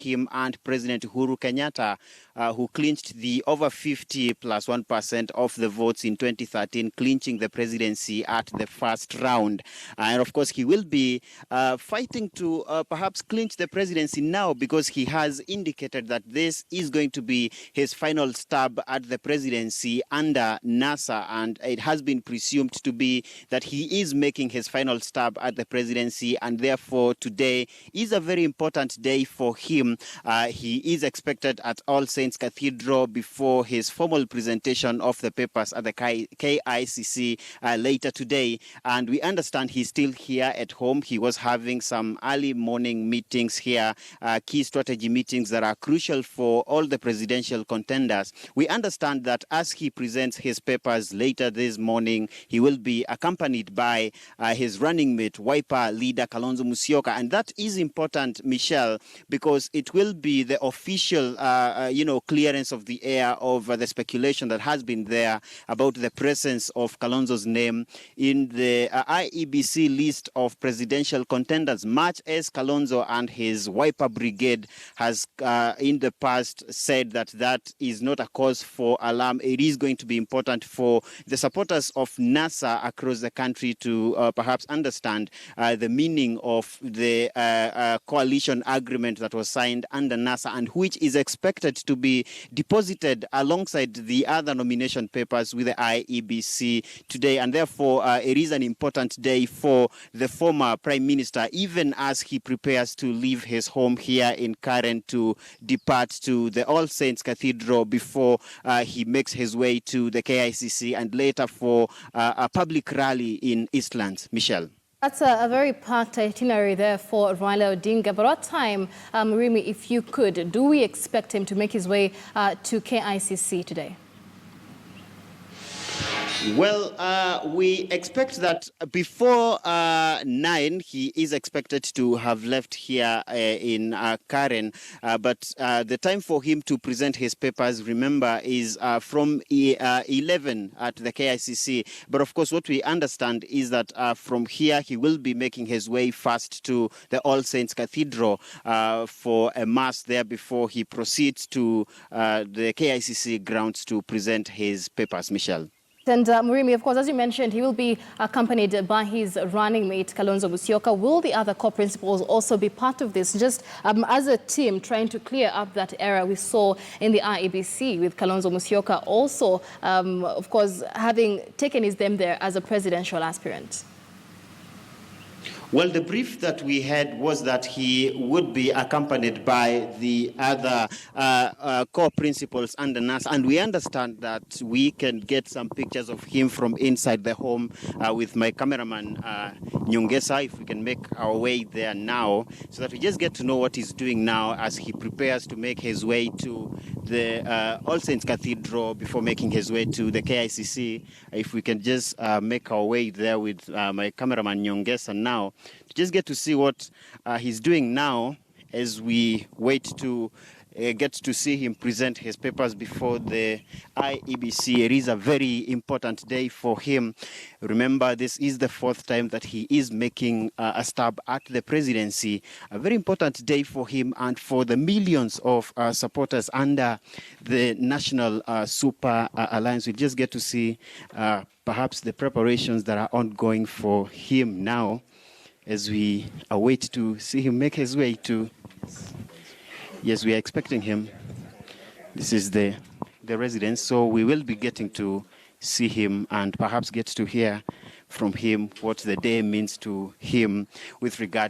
him and President Uhuru Kenyatta, who clinched the over 50 plus 1% of the votes in 2013, clinching the presidency at the first round. And of course, he will be fighting to perhaps clinch the presidency now, because he has indicated that this is going to be his final stab at the presidency under NASA. And it has been presumed to be that he is making his final stab at the presidency, and therefore today is a very important day for him. He is expected at All Saints Cathedral before his formal presentation of the papers at the KICC later today. And we understand he's still here at home. He was having some early morning meetings here, key strategy meetings that are crucial for all the presidential contenders. We understand that as he presents his papers later this morning, he will be accompanied by his running mate, Wiper leader Kalonzo Musyoka. And that is important, Michelle, because it will be the official, clearance of the air of the speculation that has been there about the presence of Kalonzo's name in the IEBC list of presidential contenders, much as Kalonzo and his Wiper Brigade has in the past said that that is not a cause for alarm. It is going to be important for the supporters of NASA across the country to perhaps understand the meaning of the coalition agreement that was signed under NASA, and which is expected to be deposited alongside the other nomination papers with the IEBC today. And therefore, it is an important day for the former Prime Minister, even as he prepares to leave his home here in Karen to depart to the All Saints Cathedral before he makes his way to the KICC and later for a public rally in Eastlands. Michelle. That's a very packed itinerary there for Raila Odinga. But what time, Rimi, if you could, do we expect him to make his way to KICC today? Well, we expect that before 9, he is expected to have left here in Karen. But the time for him to present his papers, remember, is from 11 at the KICC. But of course, what we understand is that from here, he will be making his way first to the All Saints Cathedral for a mass there before he proceeds to the KICC grounds to present his papers. Michelle. And Murimi, of course, as you mentioned, he will be accompanied by his running mate, Kalonzo Musyoka. Will the other core principals also be part of this, just as a team trying to clear up that error we saw in the IEBC with Kalonzo Musyoka also, of course, having taken his name there as a presidential aspirant? Well, the brief that we had was that he would be accompanied by the other core principals under NASA. And we understand that we can get some pictures of him from inside the home with my cameraman, Nyongesa, if we can make our way there now, so that we just get to know what he's doing now as he prepares to make his way to the All Saints Cathedral before making his way to the KICC. If we can just make our way there with my cameraman, Nyongesa, now, to just get to see what he's doing now as we wait to get to see him present his papers before the IEBC. It is a very important day for him. Remember, this is the 4th time that he is making a stab at the presidency. A very important day for him and for the millions of supporters under the National Super Alliance. We just get to see perhaps the preparations that are ongoing for him now as we await to see him make his way to... Yes, we are expecting him. This is the residence, so we will be getting to see him and perhaps get to hear from him what the day means to him with regard